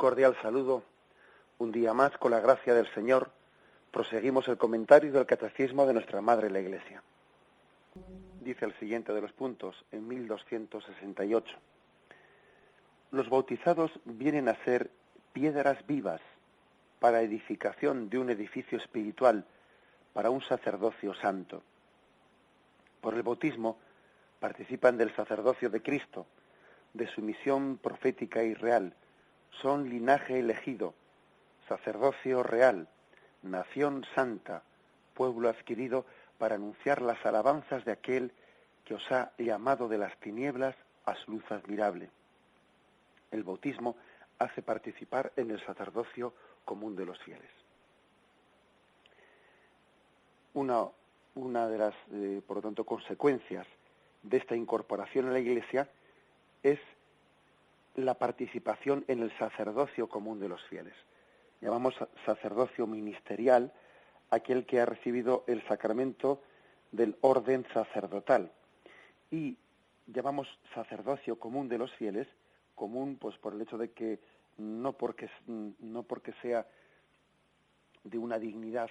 cordial saludo. Un día más, con la gracia del Señor, proseguimos el comentario del Catecismo de nuestra Madre la Iglesia. Dice el siguiente de los puntos, en 1268. Los bautizados vienen a ser piedras vivas para edificación de un edificio espiritual, para un sacerdocio santo. Por el bautismo participan del sacerdocio de Cristo, de su misión profética y real. Son linaje elegido, sacerdocio real, nación santa, pueblo adquirido para anunciar las alabanzas de aquel que os ha llamado de las tinieblas a su luz admirable. El bautismo hace participar en el sacerdocio común de los fieles. Una de las, por lo tanto, consecuencias de esta incorporación a la Iglesia es la participación en el sacerdocio común de los fieles. Llamamos sacerdocio ministerial aquel que ha recibido el sacramento del orden sacerdotal. Y llamamos sacerdocio común de los fieles, común pues por el hecho de que no porque sea de una dignidad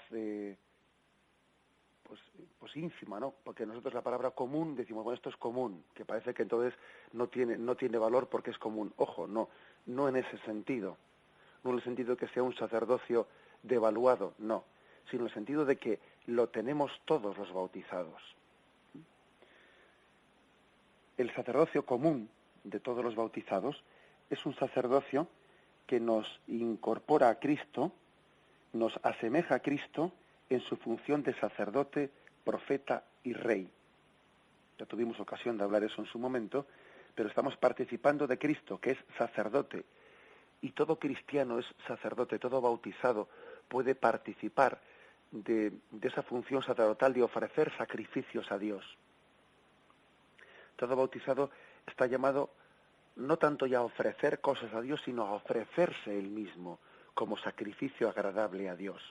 pues ínfima, ¿no? Porque nosotros la palabra común decimos, bueno, esto es común, que parece que entonces no tiene valor porque es común. Ojo, no en ese sentido. No en el sentido de que sea un sacerdocio devaluado, no, sino en el sentido de que lo tenemos todos los bautizados. El sacerdocio común de todos los bautizados es un sacerdocio que nos incorpora a Cristo, nos asemeja a Cristo en su función de sacerdote, profeta y rey. Ya tuvimos ocasión de hablar eso en su momento, pero estamos participando de Cristo, que es sacerdote. Y todo cristiano es sacerdote, todo bautizado puede participar de esa función sacerdotal de ofrecer sacrificios a Dios. Todo bautizado está llamado no tanto ya a ofrecer cosas a Dios, sino a ofrecerse él mismo como sacrificio agradable a Dios.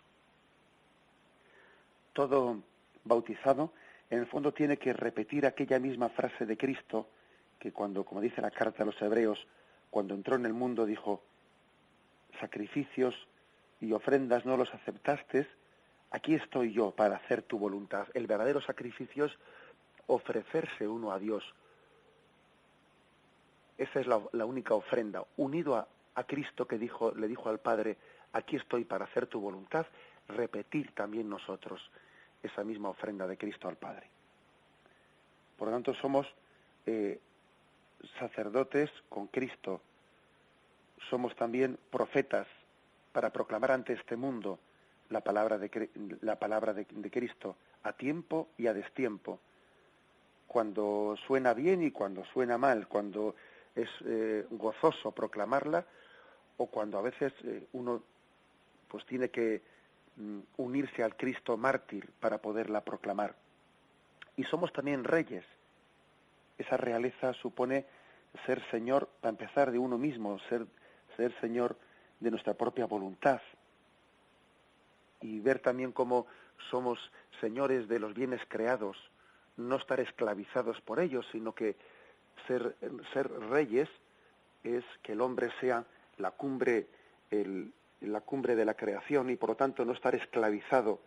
Todo bautizado, en el fondo, tiene que repetir aquella misma frase de Cristo que cuando, como dice la carta a los Hebreos, cuando entró en el mundo dijo: sacrificios y ofrendas no los aceptaste, aquí estoy yo para hacer tu voluntad. El verdadero sacrificio es ofrecerse uno a Dios. Esa es la única ofrenda, unido a Cristo que le dijo al Padre: aquí estoy para hacer tu voluntad, repetir también nosotros esa misma ofrenda de Cristo al Padre. Por lo tanto, somos sacerdotes con Cristo, somos también profetas para proclamar ante este mundo la palabra de Cristo a tiempo y a destiempo, cuando suena bien y cuando suena mal, cuando es gozoso proclamarla o cuando a veces uno pues tiene que unirse al Cristo mártir para poderla proclamar. Y somos también reyes. Esa realeza supone ser señor, para empezar, de uno mismo, ser señor de nuestra propia voluntad. Y ver también cómo somos señores de los bienes creados, no estar esclavizados por ellos, sino que ser reyes es que el hombre sea la cumbre de la creación y por lo tanto no estar esclavizado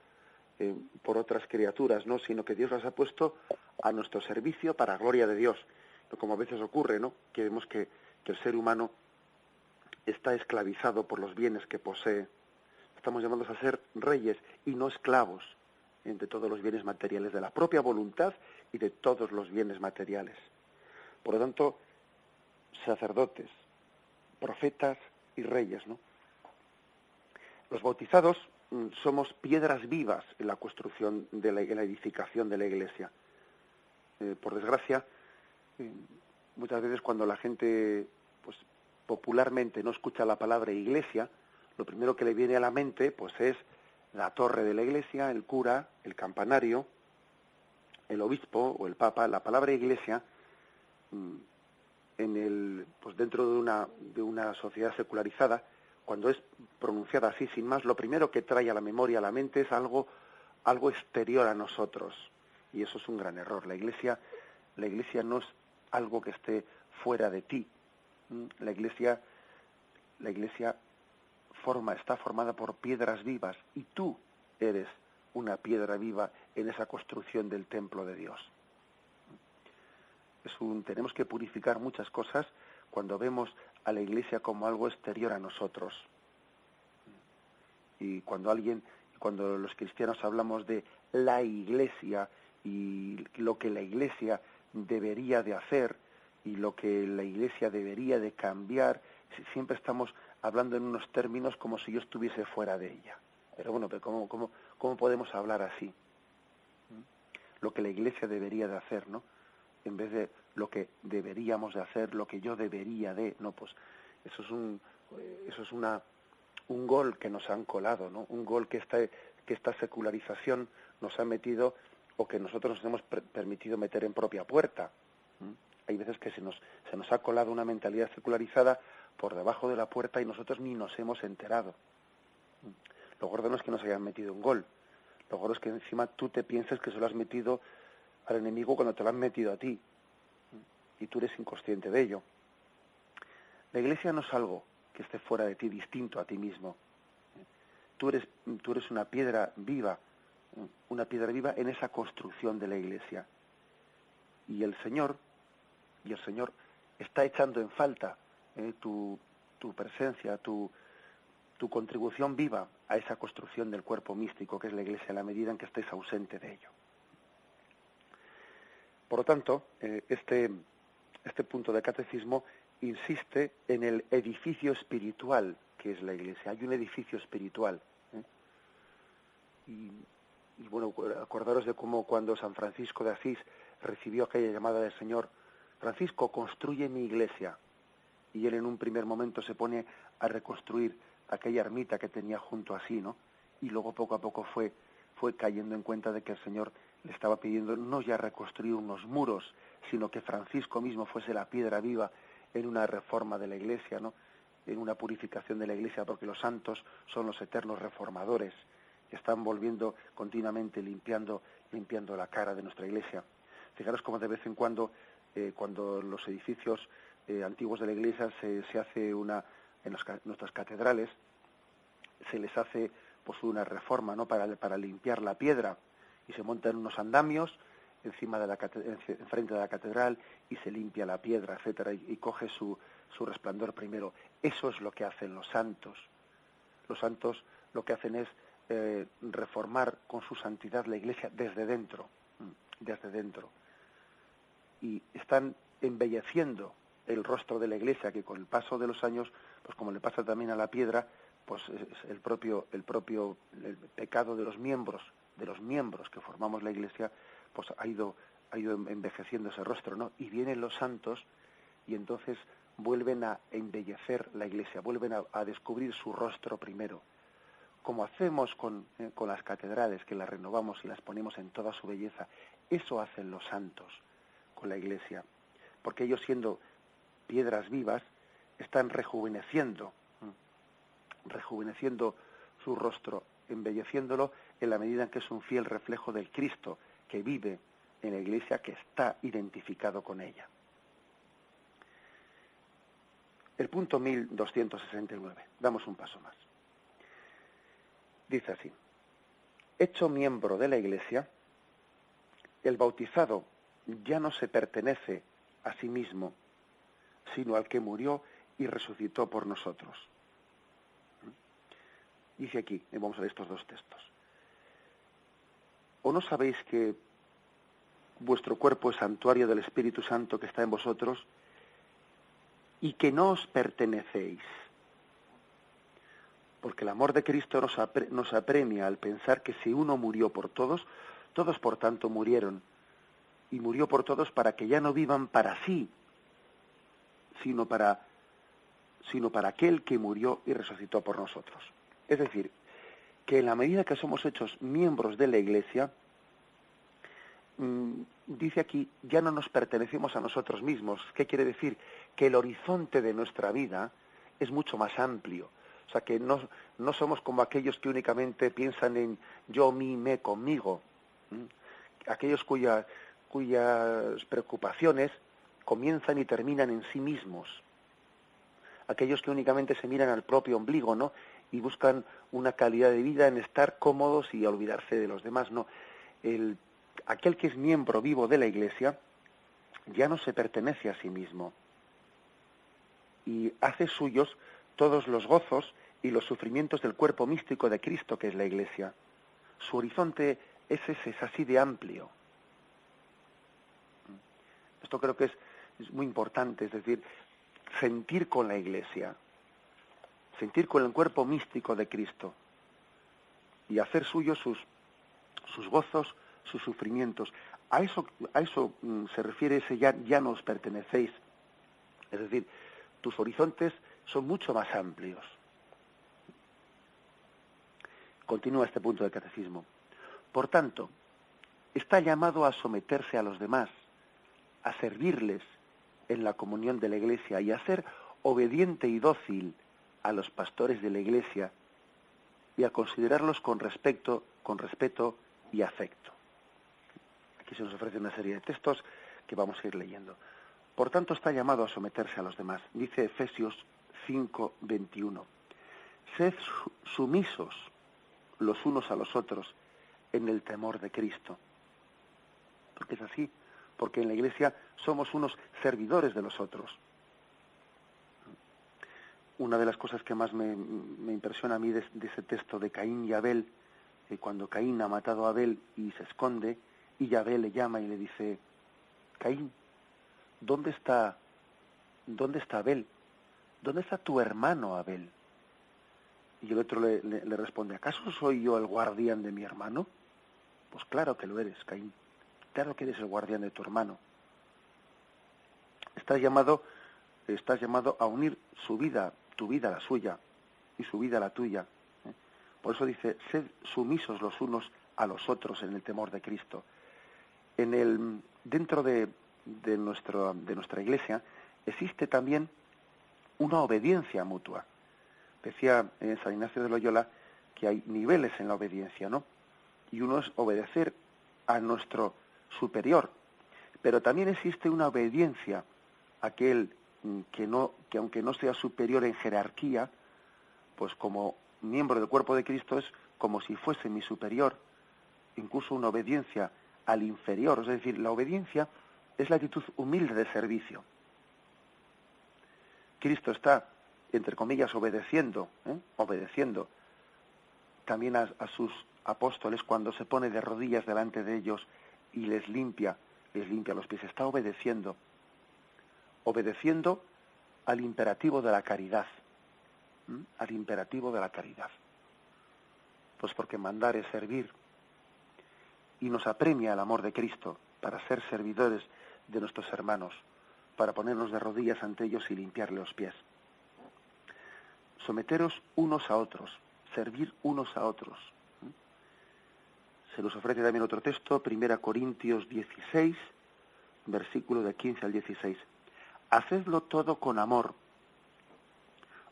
por otras criaturas, ¿no? Sino que Dios las ha puesto a nuestro servicio para gloria de Dios. No como a veces ocurre, ¿no? Que vemos que el ser humano está esclavizado por los bienes que posee. Estamos llamados a ser reyes y no esclavos de todos los bienes materiales, de la propia voluntad y de todos los bienes materiales. Por lo tanto, sacerdotes, profetas y reyes, ¿no? Los bautizados somos piedras vivas en la construcción, en la edificación de la Iglesia. Por desgracia, muchas veces cuando la gente pues popularmente no escucha la palabra Iglesia, lo primero que le viene a la mente pues es la torre de la Iglesia, el cura, el campanario, el obispo o el papa. La palabra Iglesia dentro de una sociedad secularizada, cuando es pronunciada así sin más, lo primero que trae a la memoria, a la mente, es algo exterior a nosotros. Y eso es un gran error. La Iglesia no es algo que esté fuera de ti. La Iglesia La Iglesia está formada por piedras vivas y tú eres una piedra viva en esa construcción del templo de Dios. Tenemos que purificar muchas cosas cuando vemos a la Iglesia como algo exterior a nosotros. Y cuando los cristianos hablamos de la Iglesia y lo que la Iglesia debería de hacer y lo que la Iglesia debería de cambiar, siempre estamos hablando en unos términos como si yo estuviese fuera de ella. Pero bueno, ¿cómo podemos hablar así? Lo que la Iglesia debería de hacer, ¿no? En vez de lo que deberíamos de hacer, lo que yo debería de, no, pues eso es un gol que nos han colado, ¿no? Un gol que esta secularización nos ha metido o que nosotros nos hemos permitido meter en propia puerta. Hay veces que se nos ha colado una mentalidad secularizada por debajo de la puerta y nosotros ni nos hemos enterado. Lo gordo no es que nos hayan metido un gol, lo gordo es que encima tú te piensas que se lo has metido al enemigo cuando te lo han metido a ti y tú eres inconsciente de ello. La Iglesia no es algo que esté fuera de ti, distinto a ti mismo. Tú eres una piedra viva en esa construcción de la Iglesia. Y el Señor está echando en falta tu presencia, tu contribución viva a esa construcción del cuerpo místico que es la Iglesia, en la medida en que estés ausente de ello. Por lo tanto, este punto de catecismo insiste en el edificio espiritual que es la Iglesia. Hay un edificio espiritual. Y bueno, acordaros de cómo cuando San Francisco de Asís recibió aquella llamada del Señor: Francisco, construye mi iglesia. Y él en un primer momento se pone a reconstruir aquella ermita que tenía junto a sí, ¿no? Y luego poco a poco fue cayendo en cuenta de que el Señor le estaba pidiendo no ya reconstruir unos muros, sino que Francisco mismo fuese la piedra viva en una reforma de la Iglesia, ¿no? En una purificación de la Iglesia, porque los santos son los eternos reformadores, que están volviendo continuamente, limpiando la cara de nuestra Iglesia. Fijaros cómo de vez en cuando los edificios antiguos de la Iglesia se hace en nuestras catedrales, se les hace pues una reforma, ¿no? para limpiar la piedra, y se montan unos andamios enfrente de la catedral y se limpia la piedra, etcétera, y coge su resplandor primero. Eso es lo que hacen los santos. Los santos lo que hacen es reformar con su santidad la Iglesia desde dentro, y están embelleciendo el rostro de la Iglesia, que con el paso de los años, pues como le pasa también a la piedra, pues es el propio pecado de los miembros que formamos la Iglesia, pues ha ido envejeciendo ese rostro, ¿no? Y vienen los santos y entonces vuelven a embellecer la Iglesia, vuelven a descubrir su rostro primero, como hacemos con las catedrales, que las renovamos y las ponemos en toda su belleza. Eso hacen los santos con la Iglesia, porque ellos, siendo piedras vivas, están rejuveneciendo su rostro, embelleciéndolo en la medida en que es un fiel reflejo del Cristo que vive en la Iglesia, que está identificado con ella. El punto 1269. Damos un paso más. Dice así: hecho miembro de la Iglesia, el bautizado ya no se pertenece a sí mismo, sino al que murió y resucitó por nosotros. Dice aquí, vamos a ver estos dos textos: ¿o no sabéis que vuestro cuerpo es santuario del Espíritu Santo que está en vosotros y que no os pertenecéis? Porque el amor de Cristo nos apremia al pensar que si uno murió por todos, todos por tanto murieron, y murió por todos para que ya no vivan para sí, sino para aquel que murió y resucitó por nosotros. Es decir, que en la medida que somos hechos miembros de la Iglesia, dice aquí, ya no nos pertenecemos a nosotros mismos. ¿Qué quiere decir? Que el horizonte de nuestra vida es mucho más amplio. O sea, que no somos como aquellos que únicamente piensan en yo, mí, me, conmigo. Aquellos cuyas preocupaciones comienzan y terminan en sí mismos. aquellos que únicamente se miran al propio ombligo, ¿no? Y buscan una calidad de vida en estar cómodos y olvidarse de los demás, no. Aquel que es miembro vivo de la Iglesia ya no se pertenece a sí mismo y hace suyos todos los gozos y los sufrimientos del cuerpo místico de Cristo, que es la Iglesia. Su horizonte es así de amplio. Esto creo que es muy importante, es decir, sentir con la Iglesia, sentir con el cuerpo místico de Cristo y hacer suyos sus gozos, sus sufrimientos. A eso se refiere ese ya no os pertenecéis. Es decir, tus horizontes son mucho más amplios. Continúa este punto del catecismo. Por tanto, está llamado a someterse a los demás, a servirles en la comunión de la Iglesia y a ser obediente y dócil a los pastores de la Iglesia y a considerarlos con respeto y afecto. Aquí se nos ofrece una serie de textos que vamos a ir leyendo. Por tanto, está llamado a someterse a los demás. Dice Efesios 5:21. Sed sumisos los unos a los otros en el temor de Cristo. Porque es así, porque en la Iglesia somos unos servidores de los otros. Una de las cosas que más me impresiona a mí de ese texto de Caín y Abel, cuando Caín ha matado a Abel y se esconde, y Abel le llama y le dice: Caín, ¿dónde está Abel? ¿Dónde está tu hermano Abel? Y el otro le responde: ¿acaso soy yo el guardián de mi hermano? Pues claro que lo eres, Caín. Claro que eres el guardián de tu hermano. Estás llamado a unir su vida, tu vida a la suya, y su vida a la tuya. Por eso dice: sed sumisos los unos a los otros en el temor de Cristo. Dentro de nuestra Iglesia existe también una obediencia mutua. Decía San Ignacio de Loyola que hay niveles en la obediencia, ¿no? Y uno es obedecer a nuestro superior, pero también existe una obediencia a aquel que aunque no sea superior en jerarquía, pues como miembro del cuerpo de Cristo es como si fuese mi superior, incluso una obediencia al inferior. Es decir, la obediencia es la actitud humilde de servicio. Cristo está, entre comillas, obedeciendo también a sus apóstoles cuando se pone de rodillas delante de ellos y les limpia los pies. Está obedeciendo al imperativo de la caridad, al imperativo de la caridad. Pues porque mandar es servir, y nos apremia el amor de Cristo para ser servidores de nuestros hermanos, para ponernos de rodillas ante ellos y limpiarle los pies. Someteros unos a otros, servir unos a otros. Se nos ofrece también otro texto, 1 Corintios 16, versículo de 15 al 16. Hacedlo todo con amor.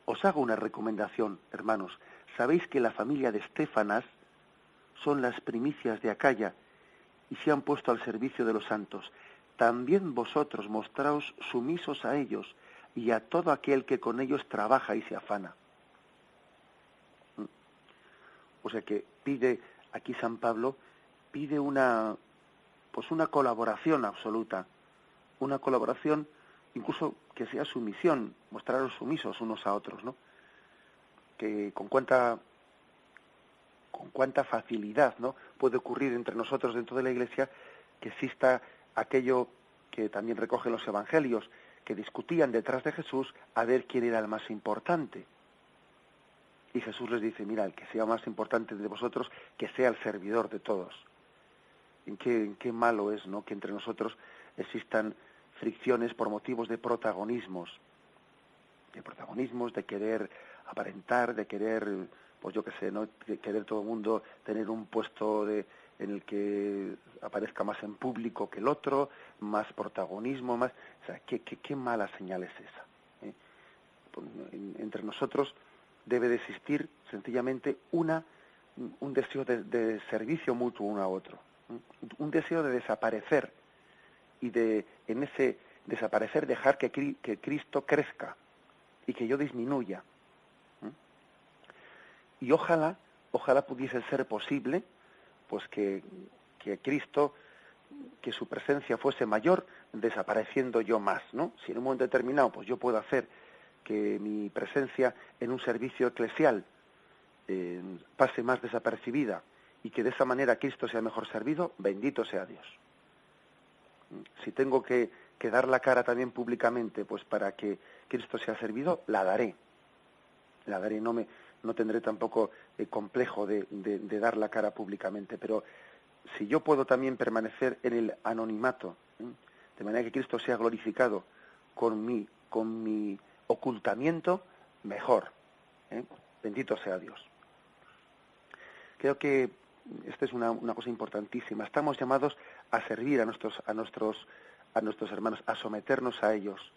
Os hago una recomendación, hermanos. Sabéis que la familia de Estéfanas son las primicias de Acaya y se han puesto al servicio de los santos. También vosotros mostraos sumisos a ellos y a todo aquel que con ellos trabaja y se afana. O sea que aquí San Pablo pide una colaboración absoluta, una colaboración incluso que sea sumisión, mostraros sumisos unos a otros, ¿no? Que con cuánta facilidad, ¿no?, puede ocurrir entre nosotros dentro de la Iglesia que exista aquello que también recogen los evangelios, que discutían detrás de Jesús a ver quién era el más importante. Y Jesús les dice: mira, el que sea más importante de vosotros, que sea el servidor de todos. ¿En qué malo es, ¿no?, que entre nosotros existan fricciones por motivos de protagonismos, de querer aparentar, de querer, pues yo qué sé, ¿no?, de querer todo el mundo tener un puesto en el que aparezca más en público que el otro, más protagonismo, más... O sea, qué mala señal es esa, ¿eh? Entre nosotros debe de existir sencillamente un deseo de servicio mutuo uno a otro, un deseo de desaparecer y en ese desaparecer dejar que Cristo crezca, y que yo disminuya. Y ojalá pudiese ser posible, pues que Cristo, que su presencia fuese mayor, desapareciendo yo más, ¿no? Si en un momento determinado, pues yo puedo hacer que mi presencia en un servicio eclesial pase más desapercibida y que de esa manera Cristo sea mejor servido, bendito sea Dios. Si tengo que dar la cara también públicamente, pues para que Cristo sea servido, la daré, no tendré tampoco complejo de dar la cara públicamente, pero si yo puedo también permanecer en el anonimato, de manera que Cristo sea glorificado con mi ocultamiento, mejor. Bendito sea Dios. Creo que esta es una cosa importantísima. Estamos llamados a servir a nuestros hermanos, a someternos a ellos.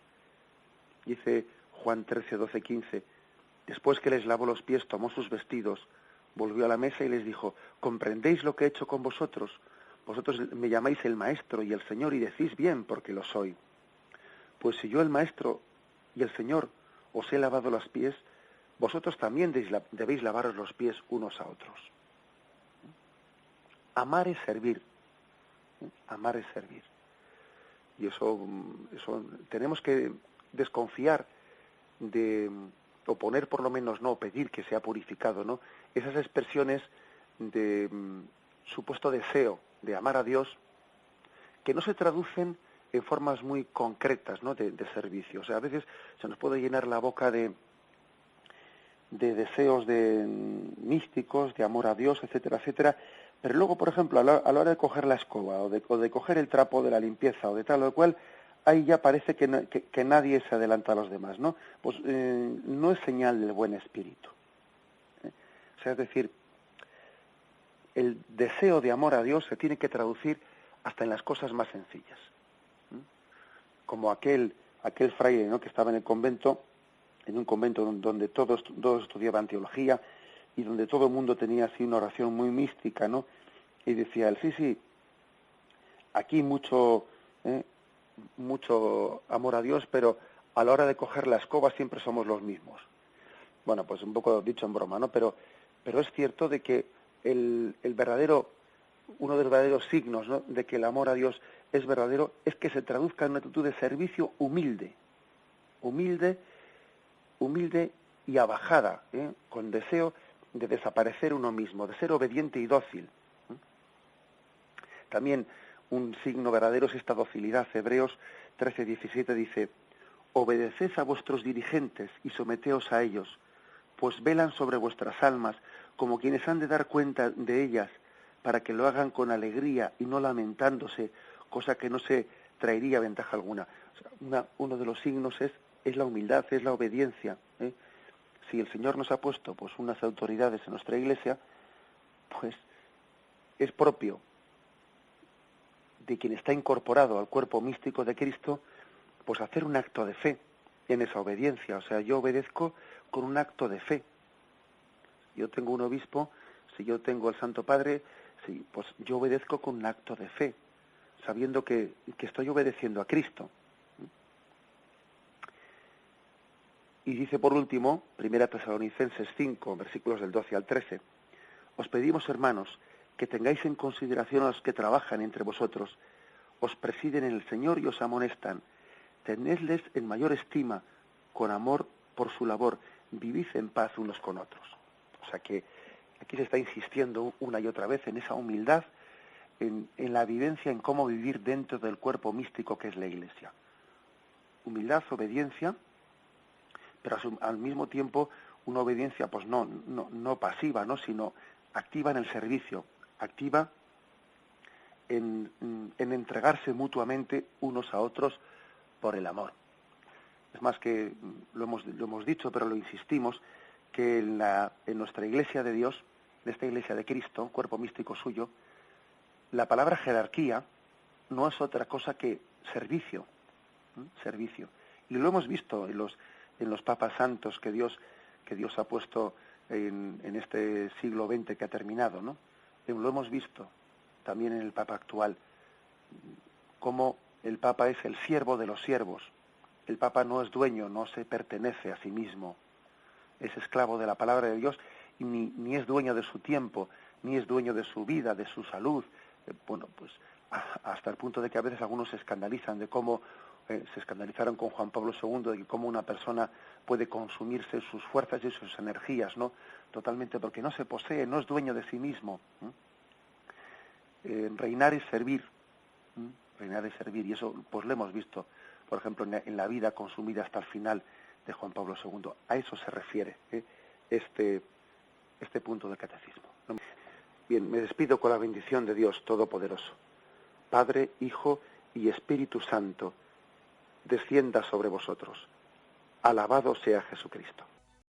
Dice Juan 13, 12, 15, después que les lavó los pies, tomó sus vestidos, volvió a la mesa y les dijo, ¿comprendéis lo que he hecho con vosotros? Vosotros me llamáis el Maestro y el Señor y decís bien porque lo soy. Pues si yo el Maestro y el Señor os he lavado los pies, vosotros también debéis lavaros los pies unos a otros. Amar es servir. Amar es servir. Y eso tenemos que desconfiar o poner por lo menos, no, pedir que sea purificado, ¿no? Esas expresiones de supuesto deseo de amar a Dios que no se traducen en formas muy concretas, ¿no? de servicio. O sea, a veces se nos puede llenar la boca de deseos místicos, de amor a Dios, etcétera, etcétera, pero luego, por ejemplo, a la hora de coger la escoba o de coger el trapo de la limpieza o de tal o cual, ahí ya parece que nadie se adelanta a los demás, ¿no? Pues no es señal del buen espíritu. O sea, es decir, el deseo de amor a Dios se tiene que traducir hasta en las cosas más sencillas. Como aquel fraile, ¿no?, que estaba en un convento donde todos estudiaban teología y donde todo el mundo tenía así una oración muy mística, ¿no? Y decía él, sí, aquí mucho amor a Dios, pero a la hora de coger la escoba siempre somos los mismos. Bueno, pues un poco dicho en broma, ¿no? Pero es cierto de que uno de los verdaderos signos, ¿no?, de que el amor a Dios es verdadero es que se traduzca en una actitud de servicio humilde y abajada, con deseo de desaparecer uno mismo, de ser obediente y dócil. También un signo verdadero es esta docilidad. Hebreos 13:17 dice, obedeced a vuestros dirigentes y someteos a ellos, pues velan sobre vuestras almas como quienes han de dar cuenta de ellas, para que lo hagan con alegría y no lamentándose, cosa que no se traería ventaja alguna. O sea, uno de los signos es la humildad, es la obediencia. Si el Señor nos ha puesto pues unas autoridades en nuestra Iglesia, pues es propio de quien está incorporado al cuerpo místico de Cristo, pues hacer un acto de fe en esa obediencia. O sea, yo obedezco con un acto de fe. Yo tengo un obispo, si yo tengo al Santo Padre, sí, pues yo obedezco con un acto de fe, sabiendo que estoy obedeciendo a Cristo. Y dice por último, 1 Tesalonicenses 5, versículos del 12 al 13, os pedimos, hermanos, que tengáis en consideración a los que trabajan entre vosotros, os presiden en el Señor y os amonestan. Tenedles en mayor estima, con amor por su labor, vivid en paz unos con otros. O sea que aquí se está insistiendo una y otra vez en esa humildad, en la vivencia, en cómo vivir dentro del cuerpo místico que es la Iglesia. Humildad, obediencia, pero al mismo tiempo una obediencia pues no pasiva, ¿no?, sino activa en el servicio, activa en entregarse mutuamente unos a otros por el amor. Es más que lo hemos dicho, pero lo insistimos, que en nuestra Iglesia de Dios, en esta Iglesia de Cristo, cuerpo místico suyo, la palabra jerarquía no es otra cosa que servicio, servicio. Y lo hemos visto en los papas santos que Dios ha puesto en este siglo XX que ha terminado, ¿no? Lo hemos visto también en el Papa actual, cómo el Papa es el siervo de los siervos, El Papa no es dueño, no se pertenece a sí mismo, es esclavo de la palabra de Dios y ni es dueño de su tiempo, ni es dueño de su vida, de su salud. Bueno, pues hasta el punto de que a veces algunos se escandalizan de cómo se escandalizaron con Juan Pablo II, de cómo una persona puede consumirse sus fuerzas y sus energías, ¿no? Totalmente, porque no se posee, no es dueño de sí mismo. Reinar es servir, reinar es servir, y eso pues lo hemos visto, por ejemplo, en la vida consumida hasta el final de Juan Pablo II. A eso se refiere este punto del catecismo, ¿no? Bien, me despido con la bendición de Dios Todopoderoso. Padre, Hijo y Espíritu Santo, descienda sobre vosotros. Alabado sea Jesucristo.